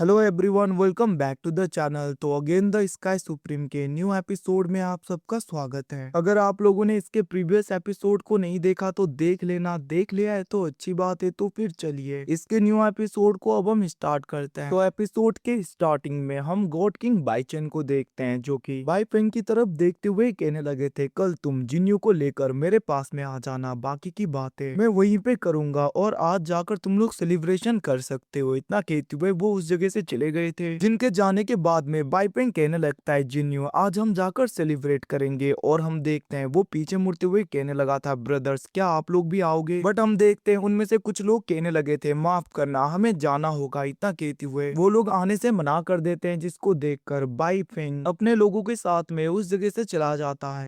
Hello everyone, welcome back to the channel. तो again the sky supreme के new episode में आप सबका स्वागत है। अगर आप लोगों ने इसके प्रीवियस एपिसोड को नहीं देखा तो देख लेना, देख लिया है तो अच्छी बात है। तो फिर चलिए इसके न्यू एपिसोड को अब हम स्टार्ट करते हैं। तो एपिसोड के स्टार्टिंग में हम गॉड किंग बाईचेन को देखते हैं, जो कि बाई फेंग की तरफ देखते हुए कहने लगे थे, कल तुम जिन्यू को लेकर मेरे पास में आ जाना, बाकी की बातें मैं वहीं पे करूंगा और आज जाकर तुम लोग सेलिब्रेशन कर सकते हो। इतना कहते हुए वो उस जगह से चले गए थे। जिनके जाने के बाद में बाईपेंग कहने लगता है, जिन्यू आज हम जाकर सेलिब्रेट करेंगे। और हम देखते हैं वो पीछे मुड़ते हुए कहने लगा था, ब्रदर्स क्या आप लोग भी आओगे? बट हम देखते हैं उनमें से कुछ लोग कहने लगे थे, माफ करना हमें जाना होगा। इतना कहते हुए वो लोग आने से मना कर देते हैं, जिसको देखकर बाईफेंग अपने लोगों के साथ में उस जगह से चला जाता है।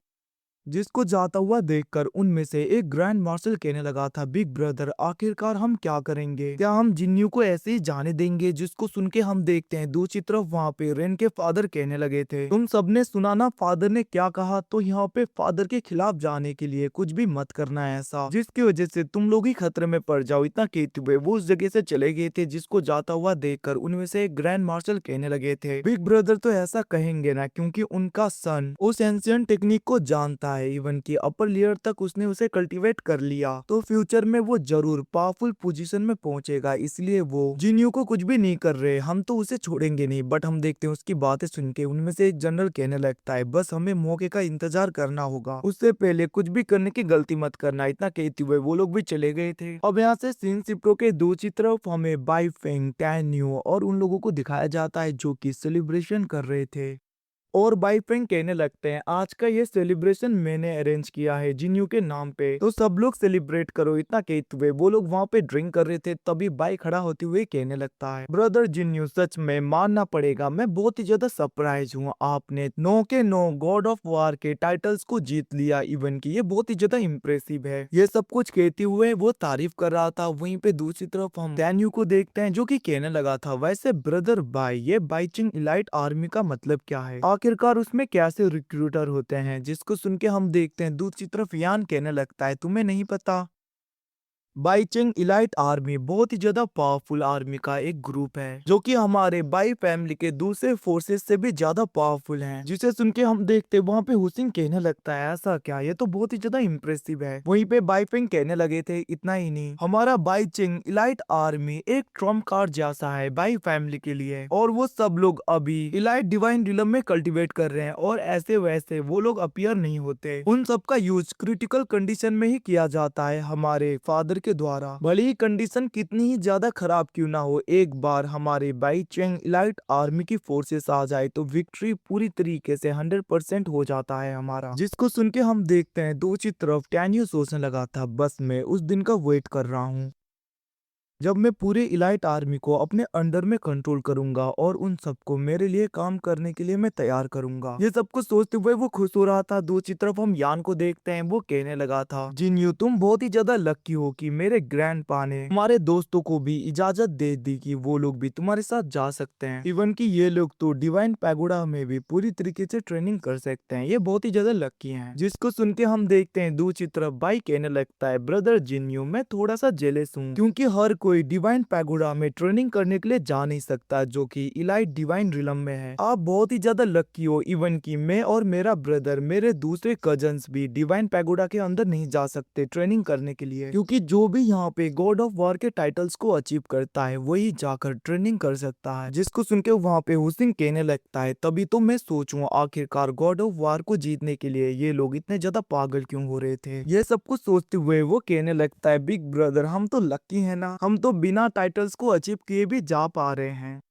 जिसको जाता हुआ देखकर उनमें से एक ग्रैंड मार्शल कहने लगा था, बिग ब्रदर आखिरकार हम क्या करेंगे? क्या हम जिन्यू को ऐसे ही जाने देंगे? जिसको सुन के हम देखते हैं दूसरी तरफ वहाँ पे रेन के फादर कहने लगे थे, तुम सबने सुना ना फादर ने क्या कहा? तो यहाँ पे फादर के खिलाफ जाने के लिए कुछ भी मत करना है ऐसा, जिसकी वजह से तुम लोग ही खतरे में पड़ जाओ। इतना कहते हुए वो उस जगह से चले गए थे। जिसको जाता हुआ देखकर उनमें से एक ग्रैंड मार्शल कहने लगे थे, बिग ब्रदर तो ऐसा कहेंगे ना, क्योंकि उनका सन उस एंशियंट टेक्निक को जानता है। इवन की अपर लेयर तक उसने उसे कल्टीवेट कर लिया, तो फ्यूचर में वो जरूर पावरफुल पोजीशन में पहुंचेगा। इसलिए वो जिन्यू को कुछ भी नहीं कर रहे, हम तो उसे छोड़ेंगे नहीं। बट हम देखते हैं उसकी बातें सुन के उनमें से एक जनरल कहने लगता है, बस हमें मौके का इंतजार करना होगा, उससे पहले कुछ भी करने की गलती मत करना। इतना कहते हुए वो लोग भी चले गए थे। अब यहाँ से सीन सिप्रो के दूसरी तरफ हमें बाई फेंग, टैन यू और उन लोगों को दिखाया जाता है, जो कि सेलिब्रेशन कर रहे थे। और बाई फेंग कहने लगते हैं, आज का ये सेलिब्रेशन मैंने अरेंज किया है जिन्यू के नाम पे, तो सब लोग सेलिब्रेट करो। इतना कहते हुए वो लोग वहाँ पे ड्रिंक कर रहे थे, तभी बाई खड़ा होते हुए कहने लगता है, ब्रदर जिन्यू सच में मानना पड़ेगा, मैं बहुत ही ज्यादा सरप्राइज हूँ। आपने 9 के 9 गॉड ऑफ वार के टाइटल्स को जीत लिया। इवन की ये बहुत ही ज्यादा इम्प्रेसिव है। ये सब कुछ कहते हुए वो तारीफ कर रहा था। वहीं पे दूसरी तरफ हम डैन्यू को देखते हैं, जो कि कहने लगा था, वैसे ब्रदर बाई ये बाईचिंग इलाइट आर्मी का मतलब क्या है? आखिरकार उसमें कैसे रिक्रूटर होते हैं? जिसको सुन के हम देखते हैं दूसरी तरफ यान कहने लगता है, तुम्हें नहीं पता? बाईचेंग इलाइट आर्मी बहुत ही ज्यादा पावरफुल आर्मी का एक ग्रुप है, जो कि हमारे बाई फैमिली के दूसरे फोर्सेस से भी ज्यादा पावरफुल हैं। जिसे सुन के हम देखते वहाँ पे हुसैन कहने लगता है, ऐसा क्या? ये तो बहुत ही ज्यादा इम्प्रेसिव है। वहीं पे बाईफेंग कहने लगे थे, इतना ही नहीं, हमारा बाईचेंग इलाइट आर्मी एक ट्रम्प कार्ड जैसा है बाई फैमिली के लिए। और वो सब लोग अभी इलाइट डिवाइन रिलम में कल्टीवेट कर रहे हैं, और ऐसे वैसे वो लोग अपीयर नहीं होते। उन सब का यूज क्रिटिकल कंडीशन में ही किया जाता है हमारे फादर के द्वारा। भले ही कंडीशन कितनी ही ज्यादा खराब क्यों ना हो, एक बार हमारे बाई चेंग इलाइट आर्मी की फोर्सेस आ जाए तो विक्ट्री पूरी तरीके से 100% हो जाता है हमारा। जिसको सुन के हम देखते हैं दूसरी तरफ टैन्यू सोचने लगा था, बस मैं उस दिन का वेट कर रहा हूँ जब मैं पूरे इलाइट आर्मी को अपने अंडर में कंट्रोल करूंगा और उन सबको मेरे लिए काम करने के लिए मैं तैयार करूंगा। ये सब कुछ सोचते हुए वो खुश हो रहा था। दूसरी तरफ हम यान को देखते हैं, वो कहने लगा था, जिन्यू तुम बहुत ही ज्यादा लकी हो कि मेरे ग्रैंडपा ने हमारे दोस्तों को भी इजाजत दे दी कि वो लोग भी तुम्हारे साथ जा सकते हैं। इवन की ये लोग तो डिवाइन पैगोडा में भी पूरी तरीके से ट्रेनिंग कर सकते हैं। ये बहुत ही ज्यादा लकी हैं। जिसको सुन के हम देखते हैं दूसरी तरफ बाई कहने लगता है, ब्रदर जिन्यू मैं थोड़ा सा जेलस हूँ, क्योंकि हर कोई डिवाइन पैगोडा में ट्रेनिंग करने के लिए जा नहीं सकता, जो कि इलाइट डिवाइन रिलम में है। आप बहुत ही ज्यादा लकी हो। इवन की मैं और मेरा ब्रदर, मेरे दूसरे कजन्स भी डिवाइन पैगोडा के अंदर नहीं जा सकते ट्रेनिंग करने के लिए, क्योंकि जो भी यहाँ पे गॉड ऑफ वार के टाइटल्स को अचीव करता है वही जाकर ट्रेनिंग कर सकता है। जिसको सुन के वहाँ पे हुसैन कहने लगता है, तभी तो मैं सोचूं आखिरकार गॉड ऑफ वार को जीतने के लिए ये लोग इतने ज्यादा पागल क्यों हो रहे थे। ये सब कुछ सोचते हुए वो कहने लगता है, बिग ब्रदर हम तो लकी है ना, हम तो बिना टाइटल्स को अचीव किए भी जा पा रहे हैं।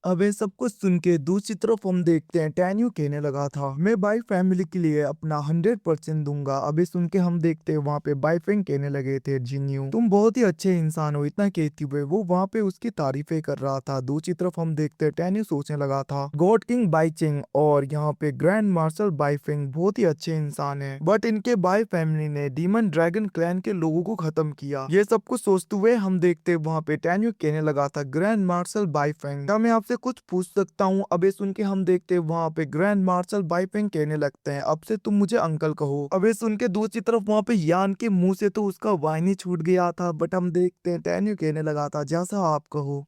अब ये सब कुछ सुन के दूसरी तरफ हम देखते हैं टैन्यू कहने लगा था, मैं बाई फैमिली के लिए अपना 100% दूंगा। अभी सुन के हम देखते हैं वहाँ पे बाई फेंग कहने लगे थे, जिन्यू तुम बहुत ही अच्छे इंसान हो। इतना कहते हुए वो वहाँ पे उसकी तारीफें कर रहा था। दूसरी तरफ हम देखते हैं टैन्यू सोचने लगा था, गॉड किंग बाई चिंग और यहाँ पे ग्रैंड मार्शल बाई फेंग बहुत ही अच्छे इंसान है, बट इनके बाई फैमिली ने डीमन ड्रैगन क्लैन के लोगों को खत्म किया। ये सब कुछ सोचते हुए हम देखते हैं वहाँ पे टैन्यू कहने लगा था, ग्रैंड मार्शल बाई फेंग क्या मैं आपसे कुछ पूछ सकता हूँ? अबे सुन के हम देखते हैं वहाँ पे ग्रैंड मार्शल बाईफेंग कहने लगते हैं, अब से तुम मुझे अंकल कहो। अबे सुन के दूसरी तरफ वहाँ पे यान के मुंह से तो उसका वाइन ही छूट गया था। बट हम देखते हैं टैन्यू कहने लगा था, जैसा आप कहो।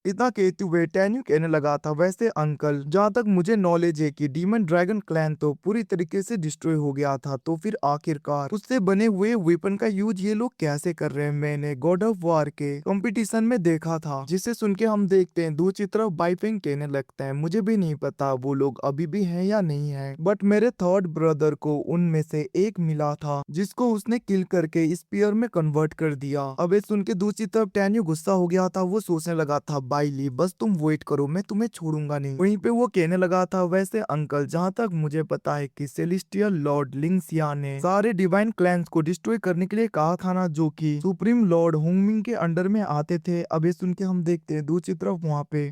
इतना कहते हुए टैन्यू कहने लगा था, वैसे अंकल जहाँ तक मुझे नॉलेज है कि डीमन ड्रैगन क्लैन तो पूरी तरीके से डिस्ट्रॉय हो गया था, तो फिर आखिरकार उससे बने हुए वेपन का यूज ये लोग कैसे कर रहे हैं, मैंने गॉड ऑफ वार के कंपटीशन में देखा था। जिसे सुन के हम देखते हैं दूसरी तरफ बाइफेंग कहने लगता है, मुझे भी नहीं पता वो लोग अभी भी हैं या नहीं है, बट मेरे थर्ड ब्रदर को उनमें से एक मिला था जिसको उसने किल करके स्पीयर में कन्वर्ट कर दिया। अब ये सुन के दूसरी तरफ टैन्यू गुस्सा हो गया था, वो सोचने लगा था बाइली बस तुम वेट करो, मैं तुम्हें छोड़ूंगा नहीं। वहीं पे वो कहने लगा था, वैसे अंकल जहाँ तक मुझे पता है कि सेलेस्टियल लॉर्ड लिंगसिया ने सारे डिवाइन क्लैंस को डिस्ट्रॉय करने के लिए कहा था ना, जो कि सुप्रीम लॉर्ड होंगमिंग के अंडर में आते थे। अब ये सुन के हम देखते हैं दूसरी तरफ वहाँ पे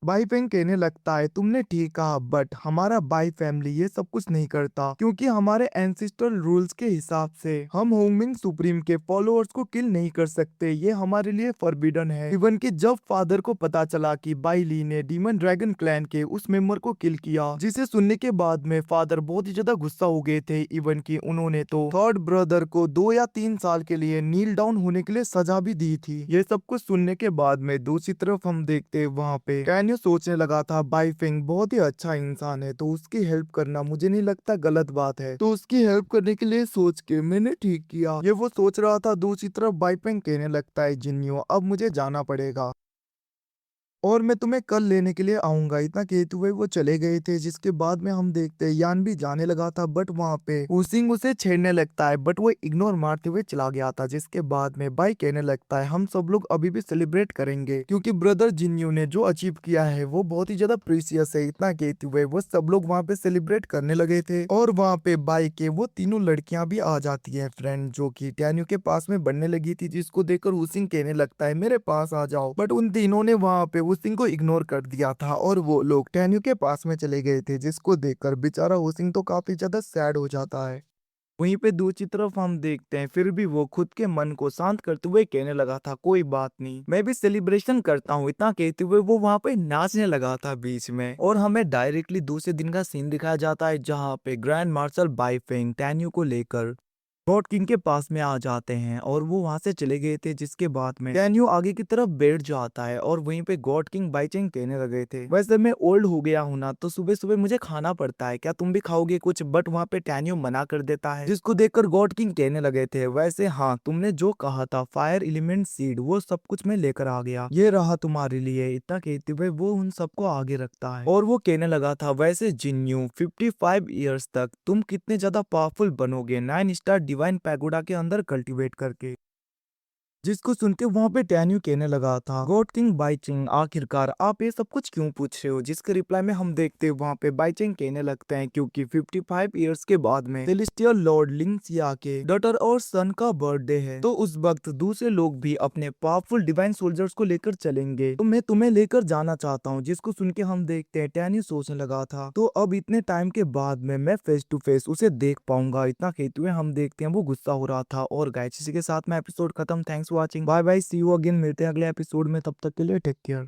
बाई फेंग कहने लगता है, तुमने ठीक कहा, बट हमारा बाई फैमिली ये सब कुछ नहीं करता क्योंकि हमारे एंसिस्टरल रूल्स के हिसाब से हम होंगमिंग सुप्रीम के फॉलोअर्स को किल नहीं कर सकते, ये हमारे लिए फॉरबिडन है। इवन कि जब फादर को पता चला कि बाई ली ने डीमन ड्रैगन क्लैन के उस मेंबर को किल किया, जिसे सुनने के बाद में फादर बहुत ही ज्यादा गुस्सा हो गए थे। इवन कि उन्होंने तो थर्ड ब्रदर को 2 या 3 साल के लिए नील डाउन होने के लिए सजा भी दी थी। ये सब कुछ सुनने के बाद में दूसरी तरफ हम देखते वहाँ पे कैन्यू सोचने लगा था, बाई फेंग बहुत ही अच्छा इंसान है, तो उसकी हेल्प करना मुझे नहीं लगता गलत बात है, तो उसकी हेल्प करने के लिए सोच के मैंने ठीक किया। ये वो सोच रहा था, दूसरी तरफ बाई फेंग कहने लगता है, जिन्यो अब मुझे जाना पड़ेगा और मैं तुम्हें कल लेने के लिए आऊंगा। इतना कहते हुए वो चले गए थे, जिसके बाद में हम देखते हैं यान भी जाने लगा था, बट वहाँ पे हुसिंग उसे छेड़ने लगता है, बट वो इग्नोर मारते हुए चला गया था। जिसके बाद में बाई कहने लगता है, हम सब लोग अभी भी सेलिब्रेट करेंगे क्योंकि ब्रदर जिन्यू ने जो अचीव किया है वो बहुत ही ज्यादा प्रीसियस है। इतना कहते हुए वो सब लोग वहाँ पे सेलिब्रेट करने लगे थे और वहाँ पे बाई के वो तीनों लड़कियां भी आ जाती है फ्रेंड, जो की टैन्यू के पास में बनने लगी थी, जिसको देखकर हुसिंग कहने लगता है, मेरे पास आ जाओ, बट उन तीनों ने वहाँ पे हुसिंग को इग्नोर कर दिया था और वो लोग टैन्यू के पास में चले गए थे, जिसको देखकर बेचारा हुसिंग तो काफी ज्यादा सैड हो जाता है। वहीं पे दूसरी तरफ हम देखते हैं फिर भी वो खुद के मन को शांत करते हुए कहने लगा था, कोई बात नहीं, मैं भी सेलिब्रेशन करता हूँ। इतना कहते हुए वो वहाँ पे नाचने लगा था बीच में, और हमें डायरेक्टली दूसरे दिन का सीन दिखाया जाता है, जहाँ पे ग्रैंड मार्शल बाई फेंग टैन्यू को लेकर गॉड किंग के पास में आ जाते हैं और वो वहां से चले गए थे। जिसके बाद में टैन्यू आगे की तरफ बैठ जाता है और वहीं पे गॉड किंग बाईचेंग कहने लगे थे, वैसे मैं ओल्ड हो गया हूं ना, तो सुबह सुबह मुझे खाना पड़ता है, क्या तुम भी खाओगे कुछ? बट वहां पे टैन्यू मना कर देता है, जिसको देखकर गॉड किंग कहने लगे थे, वैसे हाँ तुमने जो कहा था फायर एलिमेंट सीड वो सब कुछ मैं लेकर आ गया, ये रहा तुम्हारे लिए। इतना कहते हुए वो उन सबको आगे रखता है और वो कहने लगा था, वैसे जिन्यू 55 ईयर्स तक तुम कितने ज्यादा पावरफुल बनोगे 9 स्टार डिवाइन पैगोडा के अंदर कल्टीवेट करके। जिसको सुन के वहां पे टैन्यू कहने लगा था, गॉड किंग बाईचिंग आखिरकार आप ये सब कुछ क्यों पूछ रहे हो? जिसके रिप्लाई में हम देखते हैं वहां पे बाईचिंग कहने लगते हैं, क्योंकि 55 ईयर्स के बाद में सेलेस्टियल लॉर्ड लिंगसिया के डॉटर और सन का बर्थडे है, तो उस वक्त दूसरे लोग भी अपने पावरफुल डिवाइन सोल्जर्स को लेकर चलेंगे, तो मैं तुम्हें लेकर जाना चाहता हूँ। जिसको सुन के हम देखते हैं टैन्यू सोचने लगा था, तो अब इतने टाइम के बाद में मैं फेस टू फेस उसे देख पाऊंगा। इतना कहते हुए हम देखते हैं वो गुस्सा हो रहा था। और गाइस इसी के साथ में एपिसोड खत्म। Thanks for watching, bye bye, see you again, मिलते हैं अगले एपिसोड में, तब तक के लिए टेक केयर।